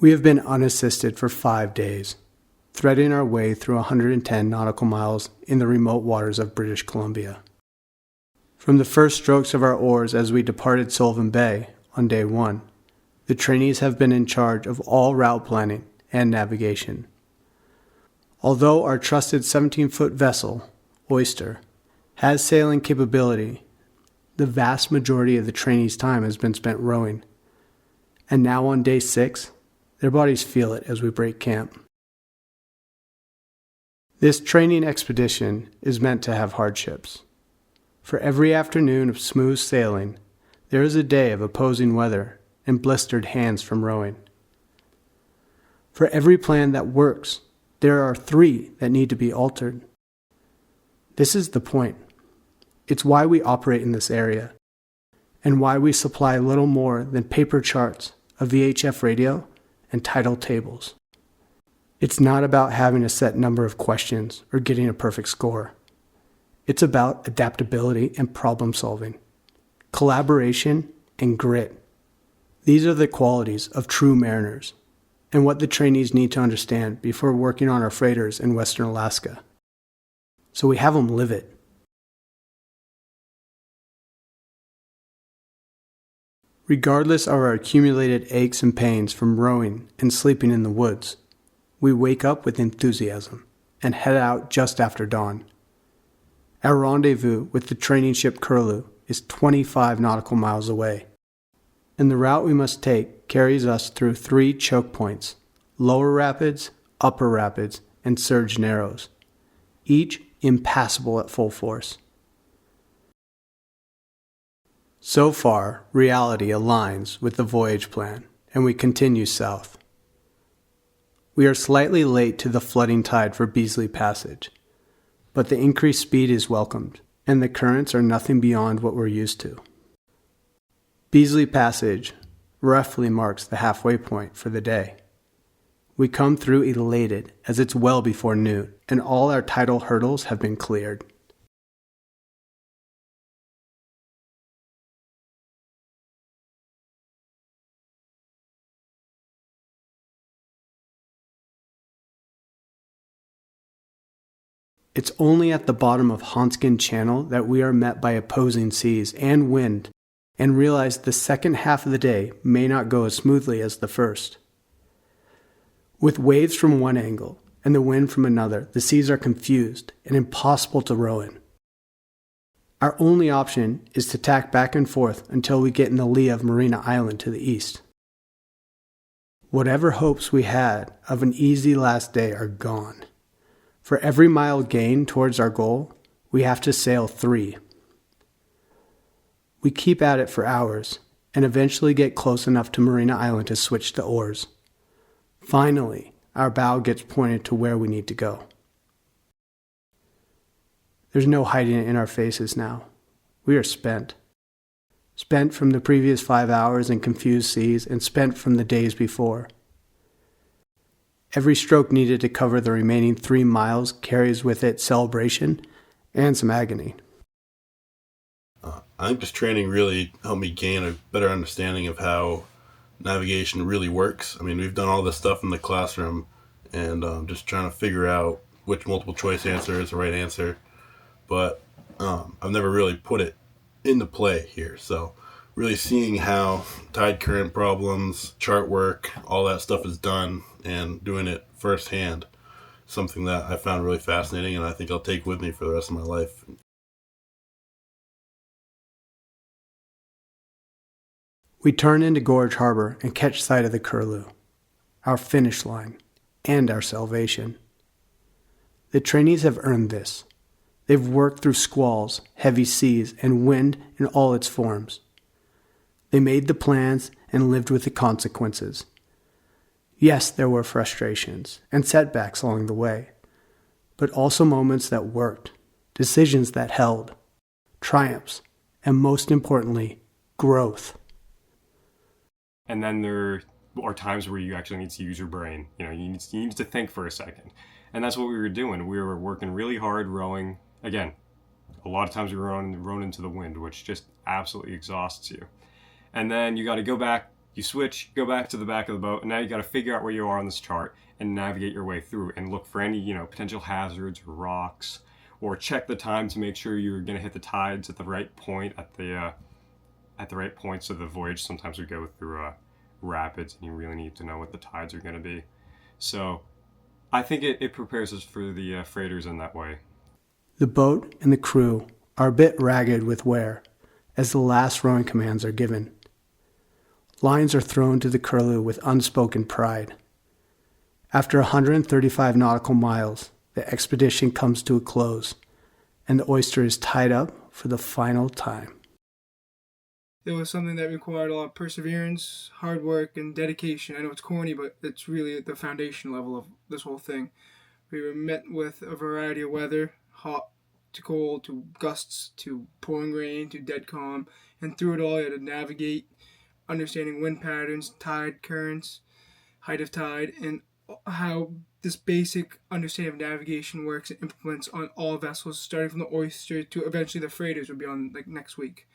We have been unassisted for 5 days, threading our way through 110 nautical miles in the remote waters of British Columbia. From the first strokes of our oars as we departed Sullivan Bay on day 1, the trainees have been in charge of all route planning and navigation. Although our trusted 17-foot vessel, Oyster, has sailing capability, the vast majority of the trainees' time has been spent rowing. And now on day 6, their bodies feel it as we break camp. This training expedition is meant to have hardships. For every afternoon of smooth sailing, there is a day of opposing weather and blistered hands from rowing. For every plan that works, there are 3 that need to be altered. This is the point. It's why we operate in this area, and why we supply little more than paper charts, a VHF radio, and tidal tables. It's not about having a set number of questions or getting a perfect score. It's about adaptability and problem solving, collaboration and grit. These are the qualities of true mariners, and what the trainees need to understand before working on our freighters in Western Alaska. So we have them live it. Regardless of our accumulated aches and pains from rowing and sleeping in the woods, we wake up with enthusiasm and head out just after dawn. Our rendezvous with the training ship Curlew is 25 nautical miles away, and the route we must take carries us through 3 choke points: Lower Rapids, Upper Rapids, and Surge Narrows, each impassable at full force. So far, reality aligns with the voyage plan, and we continue south. We are slightly late to the flooding tide for Beasley Passage, but the increased speed is welcomed, and the currents are nothing beyond what we're used to. Beasley Passage roughly marks the halfway point for the day. We come through elated as it's well before noon, and all our tidal hurdles have been cleared. It's only at the bottom of Hanskin Channel that we are met by opposing seas and wind, and realize the second half of the day may not go as smoothly as the first. With waves from one angle and the wind from another, the seas are confused and impossible to row in. Our only option is to tack back and forth until we get in the lee of Marina Island to the east. Whatever hopes we had of an easy last day are gone. For every mile gained towards our goal, we have to sail 3. We keep at it for hours and eventually get close enough to Marina Island to switch the oars. Finally, our bow gets pointed to where we need to go. There's no hiding it in our faces now. We are spent. Spent from the previous 5 hours in confused seas and spent from the days before. Every stroke needed to cover the remaining 3 miles carries with it celebration and some agony. I think this training really helped me gain a better understanding of how navigation really works. I mean, we've done all this stuff in the classroom and just trying to figure out which multiple choice answer is the right answer. But I've never really put it into play here. So really seeing how tide current problems, chart work, all that stuff is done and doing it firsthand, something that I found really fascinating and I think I'll take with me for the rest of my life. We turn into Gorge Harbor and catch sight of the Curlew, our finish line, and our salvation. The trainees have earned this. They've worked through squalls, heavy seas, and wind in all its forms. They made the plans and lived with the consequences. Yes, there were frustrations and setbacks along the way, but also moments that worked, decisions that held, triumphs, and most importantly, growth. And then there are times where you actually need to use your brain. You need to think for a second. And that's what we were doing. We were working really hard rowing. Again, a lot of times we were rowing into the wind, which just absolutely exhausts you. And then you got to go back You switch, go back to the back of the boat, and now you got to figure out where you are on this chart and navigate your way through and look for any, potential hazards or rocks, or check the time to make sure you're going to hit the tides at the right point at the right points of the voyage. Sometimes we go through rapids, and you really need to know what the tides are going to be. So I think it prepares us for the freighters in that way. The boat and the crew are a bit ragged with wear as the last rowing commands are given. Lines are thrown to the Curlew with unspoken pride. After 135 nautical miles, the expedition comes to a close, and the oyster is tied up for the final time. It was something that required a lot of perseverance, hard work, and dedication. I know it's corny, but it's really at the foundation level of this whole thing. We were met with a variety of weather, hot to cold, to gusts, to pouring rain, to dead calm, and through it all you had to navigate, understanding wind patterns, tide currents, height of tide, and how this basic understanding of navigation works and implements on all vessels, starting from the oyster to eventually the freighters will be on like next week.